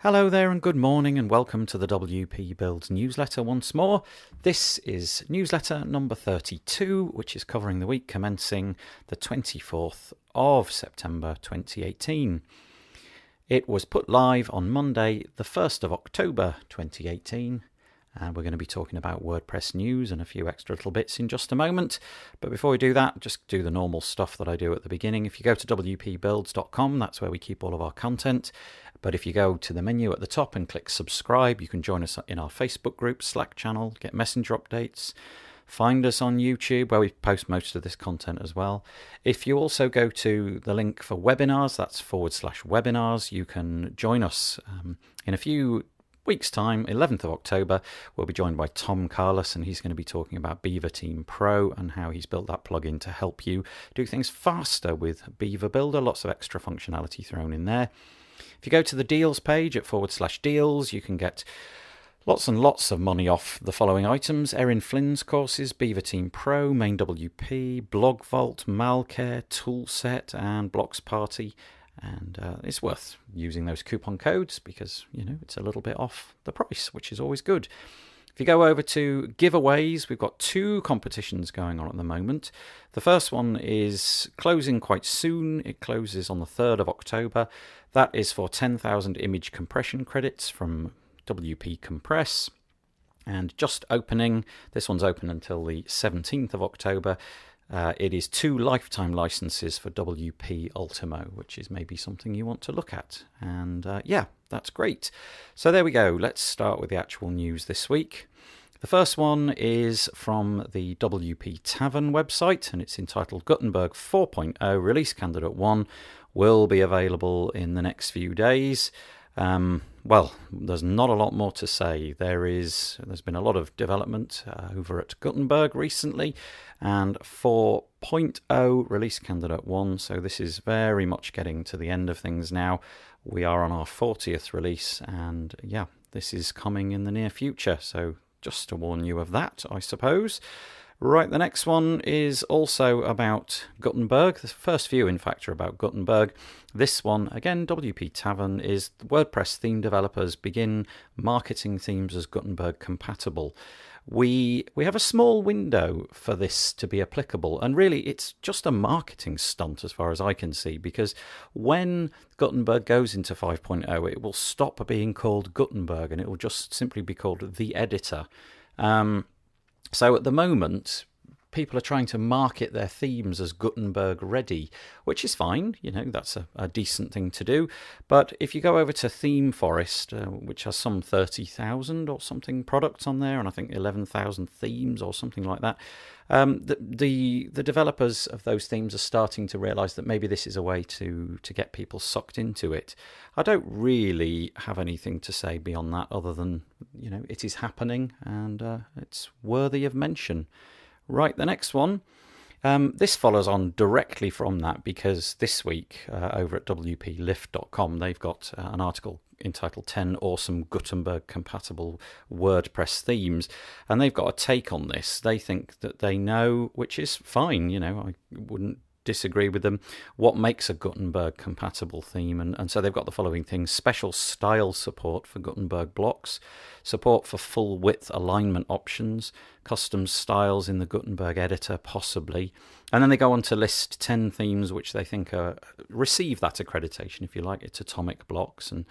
Hello there and good morning and welcome to the WP Builds newsletter once more. This is newsletter number 32, which is covering the week commencing the 24th of September 2018. It was put live on Monday, the 1st of October 2018, and we're going to be talking about WordPress news and a few extra little bits in just a moment. But before we do that, just do the normal stuff that I do at the beginning. If you go to wpbuilds.com, that's where we keep all of our content. But if you go to the menu at the top and click subscribe, you can join us in our Facebook group, Slack channel, get messenger updates, find us on YouTube where we post most of this content as well. If you also go to the link for webinars, that's /webinars, you can join us in a few weeks' time, 11th of October. We'll be joined by Tom Carlos, and he's going to be talking about Beaver Team Pro and how he's built that plugin to help you do things faster with Beaver Builder. Lots of extra functionality thrown in there. If you go to the deals page at /deals, you can get lots and lots of money off the following items: Erin Flynn's courses, Beaver Team Pro, Main WP, Blog Vault, Malcare, Toolset, and Blocks Party. And it's worth using those coupon codes because, you know, it's a little bit off the price, which is always good. If you go over to giveaways, we've got two competitions going on at the moment. The first one is closing quite soon. It closes on the 3rd of October. That is for 10,000 image compression credits from WP Compress. And just opening, this one's open until the 17th of October. It is 2 lifetime licenses for WP Ultimo, which is maybe something you want to look at. And yeah, that's great. So there we go. Let's start with the actual news this week. The first one is from the WP Tavern website, and it's entitled Gutenberg 4.0 Release Candidate 1 will be available in the next few days. Well, there's not a lot more to say. There's been a lot of development over at Gutenberg recently, and 4.0 Release Candidate 1, so this is very much getting to the end of things now. We are on our 40th release, and yeah, this is coming in the near future, so just to warn you of that, I suppose. Right, the next one is also about Gutenberg. The first few, in fact, are about Gutenberg. This one, again, WP Tavern, is WordPress theme developers begin marketing themes as Gutenberg compatible. We have a small window for this to be applicable, and really it's just a marketing stunt as far as I can see, because when Gutenberg goes into 5.0, it will stop being called Gutenberg and it will just simply be called the editor. So at the moment, people are trying to market their themes as Gutenberg ready, which is fine, you know, that's a decent thing to do. But if you go over to Theme Forest, which has some 30,000 or something products on there, and I think 11,000 themes or something like that, the developers of those themes are starting to realize that maybe this is a way to get people sucked into it. I don't really have anything to say beyond that other than, you know, it is happening and it's worthy of mention. Right, the next one. This follows on directly from that because this week over at wplift.com they've got an article entitled 10 Awesome Gutenberg Compatible WordPress Themes, and they've got a take on this. They think that they know, which is fine, you know, I wouldn't disagree with them, what makes a Gutenberg compatible theme, and so they've got the following things: special style support for Gutenberg blocks, support for full width alignment options, custom styles in the Gutenberg editor possibly, and then they go on to list 10 themes which they think receive that accreditation, if you like. It's Atomic blocks and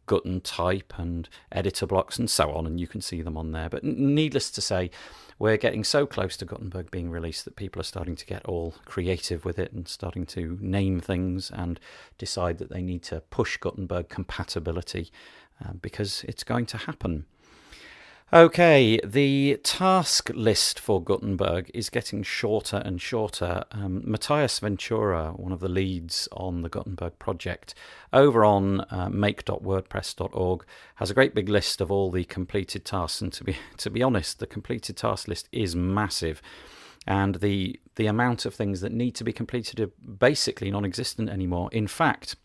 Guten type and editor blocks and so on, and you can see them on there. But needless to say, we're getting so close to Gutenberg being released that people are starting to get all creative with it and starting to name things and decide that they need to push Gutenberg compatibility because it's going to happen. Okay, the task list for Gutenberg is getting shorter and shorter. Matias Ventura, one of the leads on the Gutenberg project, over on make.wordpress.org, has a great big list of all the completed tasks. And to be honest, the completed task list is massive. And the amount of things that need to be completed are basically non-existent anymore. In fact,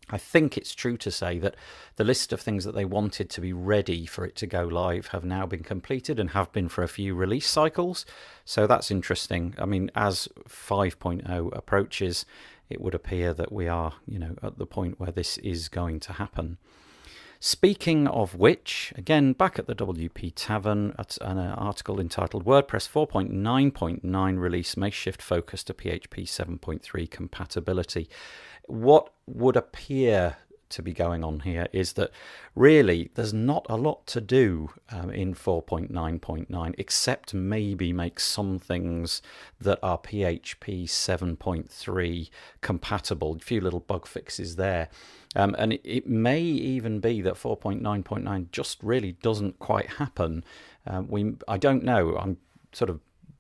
I think it's true to say that the list of things that they wanted to be ready for it to go live have now been completed and have been for a few release cycles. So that's interesting. I mean, as 5.0 approaches, it would appear that we are, you know, at the point where this is going to happen. Speaking of which, again, back at the WP Tavern, at an article entitled WordPress 4.9.9 release may shift focus to PHP 7.3 compatibility. What would appear to be going on here is that really there's not a lot to do in 4.9.9 except maybe make some things that are PHP 7.3 compatible, a few little bug fixes there. And it may even be that 4.9.9 just really doesn't quite happen. I don't know. I'm sort of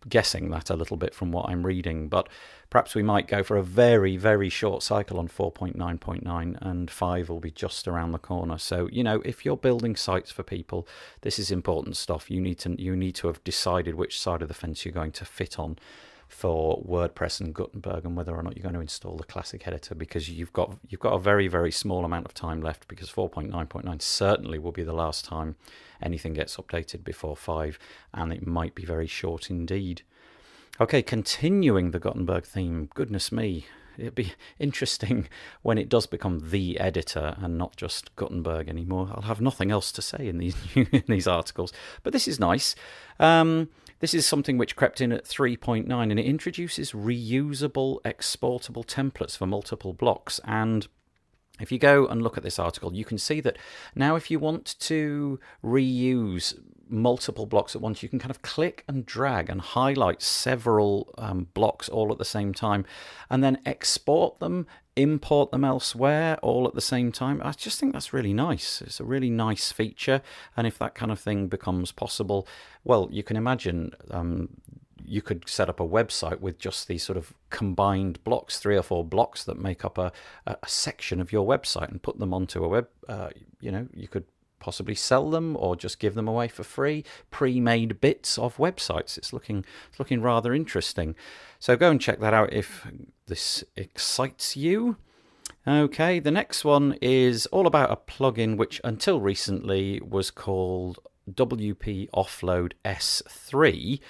guessing that a little bit from what I'm reading, but perhaps we might go for a very, very short cycle on 4.9.9 and 5 will be just around the corner. So, if you're building sites for people, this is important stuff. You need to have decided which side of the fence you're going to fit on for WordPress and Gutenberg, and whether or not you're going to install the classic editor, because you've got a very, very small amount of time left, because 4.9.9 certainly will be the last time anything gets updated before 5, and it might be very short indeed. Okay, continuing the Gutenberg theme, goodness me, it'd be interesting when it does become the editor and not just Gutenberg anymore. I'll have nothing else to say in these articles, but this is nice. This is something which crept in at 3.9, and it introduces reusable, exportable templates for multiple blocks. And if you go and look at this article, you can see that now if you want to reuse multiple blocks at once, you can kind of click and drag and highlight several blocks all at the same time, and then export them, import them elsewhere all at the same time. I just think that's really nice. It's a really nice feature, and if that kind of thing becomes possible, well, you can imagine you could set up a website with just these sort of combined blocks, 3 or 4 blocks that make up a section of your website, and put them onto a web. You could possibly sell them or just give them away for free, pre-made bits of websites. It's looking rather interesting. So go and check that out if this excites you. Okay, the next one is all about a plugin which until recently was called WP Offload S3.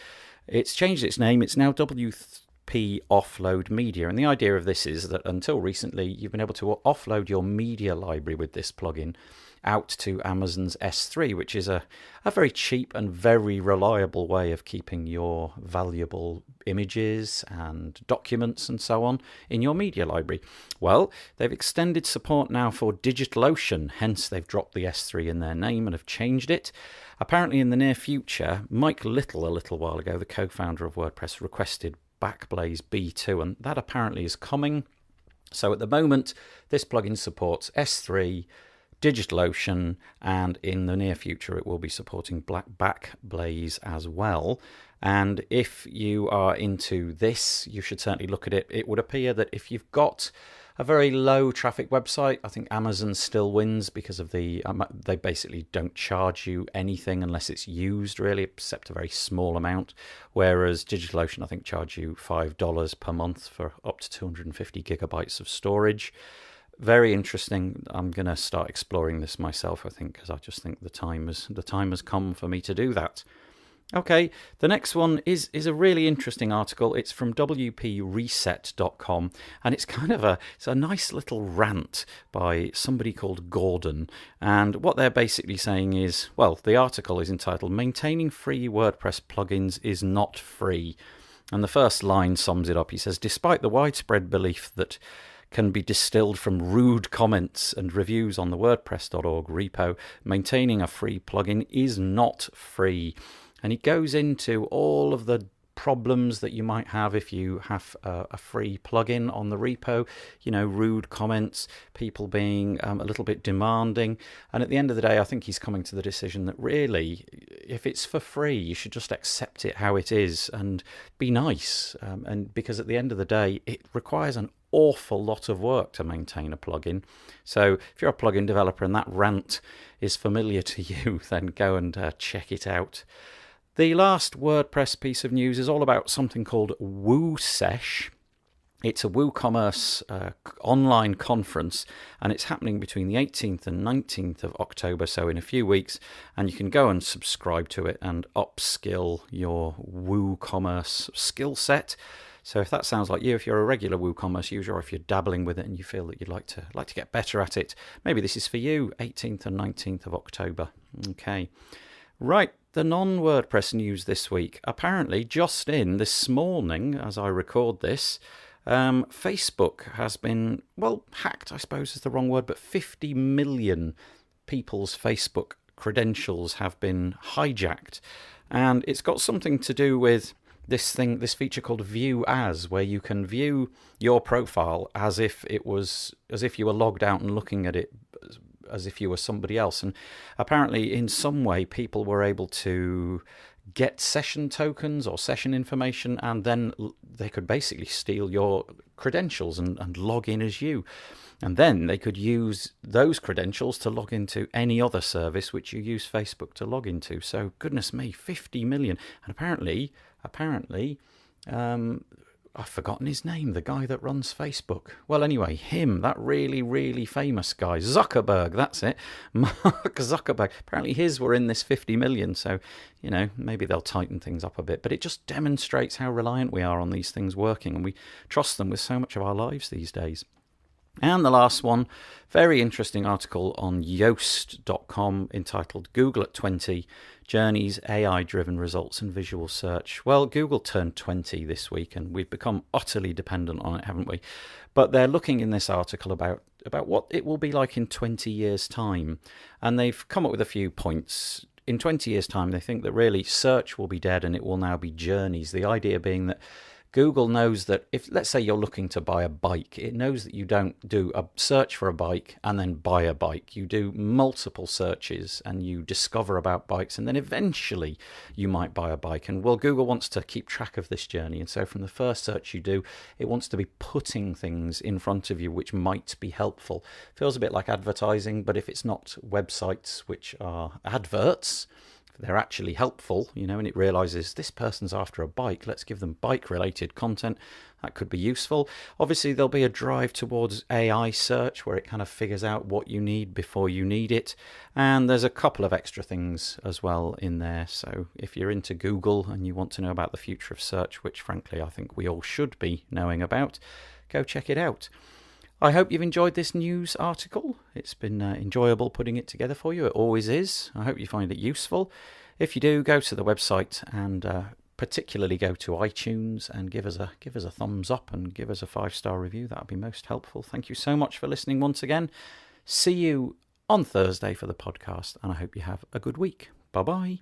It's changed its name. It's now WP Offload Media. And the idea of this is that until recently, you've been able to offload your media library with this plugin out to Amazon's S3, which is a very cheap and very reliable way of keeping your valuable images and documents and so on in your media library. Well, they've extended support now for DigitalOcean, hence they've dropped the S3 in their name and have changed it. Apparently in the near future, Mike Little, a little while ago, the co-founder of WordPress, requested Backblaze B2, and that apparently is coming. So at the moment, this plugin supports S3, DigitalOcean, and in the near future it will be supporting Backblaze as well. And if you are into this, you should certainly look at it. It would appear that if you've got a very low traffic website, I think Amazon still wins because of they basically don't charge you anything unless it's used, really, except a very small amount. Whereas DigitalOcean, I think, charge you $5 per month for up to 250 gigabytes of storage. Very interesting. I'm going to start exploring this myself, I think, because I just think the time has come for me to do that. Okay, the next one is a really interesting article. It's from wpreset.com, and it's it's a nice little rant by somebody called Gordon. And what they're basically saying is, well, the article is entitled "Maintaining Free WordPress Plugins is Not Free." And the first line sums it up. He says, despite the widespread belief that can be distilled from rude comments and reviews on the WordPress.org repo, maintaining a free plugin is not free. And he goes into all of the problems that you might have if you have a free plugin on the repo, rude comments, people being a little bit demanding. And at the end of the day, I think he's coming to the decision that really, if it's for free, you should just accept it how it is and be nice. And because at the end of the day, it requires an awful lot of work to maintain a plugin. So if you're a plugin developer and that rant is familiar to you, then go and check it out. The last WordPress piece of news is all about something called WooSesh. It's a WooCommerce online conference, and it's happening between the 18th and 19th of October, so in a few weeks, and you can go and subscribe to it and upskill your WooCommerce skill set. So if that sounds like you, if you're a regular WooCommerce user, or if you're dabbling with it and you feel that you'd like to get better at it, maybe this is for you. 18th and 19th of October. Okay. Right, the non-WordPress news this week. Apparently, just in this morning, as I record this, Facebook has been, well, hacked, I suppose is the wrong word, but 50 million people's Facebook credentials have been hijacked. And it's got something to do with this feature called View As, where you can view your profile as if you were logged out and looking at it as if you were somebody else. And apparently in some way people were able to get session tokens or session information, and then they could basically steal your credentials and log in as you. And then they could use those credentials to log into any other service which you use Facebook to log into. So goodness me, 50 million. And apparently, I've forgotten his name, the guy that runs Facebook. Well, anyway, him, that really, really famous guy, Zuckerberg, that's it, Mark Zuckerberg. Apparently his were in this 50 million, so, maybe they'll tighten things up a bit. But it just demonstrates how reliant we are on these things working, and we trust them with so much of our lives these days. And the last one, very interesting article on Yoast.com entitled Google at 20, Journeys, AI-driven results and visual search. Well, Google turned 20 this week and we've become utterly dependent on it, haven't we? But they're looking in this article about what it will be like in 20 years' time. And they've come up with a few points. In 20 years' time, they think that really search will be dead and it will now be journeys. The idea being that Google knows that if, let's say you're looking to buy a bike, it knows that you don't do a search for a bike and then buy a bike. You do multiple searches and you discover about bikes, and then eventually you might buy a bike. And well, Google wants to keep track of this journey. And so from the first search you do, it wants to be putting things in front of you which might be helpful. Feels a bit like advertising, but if it's not websites which are adverts, they're actually helpful, and it realizes this person's after a bike, let's give them bike-related content. That could be useful. Obviously, there'll be a drive towards AI search where it kind of figures out what you need before you need it. And there's a couple of extra things as well in there. So if you're into Google and you want to know about the future of search, which frankly I think we all should be knowing about, go check it out. I hope you've enjoyed this news article. It's been enjoyable putting it together for you. It always is. I hope you find it useful. If you do, go to the website and particularly go to iTunes and give us a thumbs up and give us a 5-star review. That would be most helpful. Thank you so much for listening once again. See you on Thursday for the podcast, and I hope you have a good week. Bye-bye.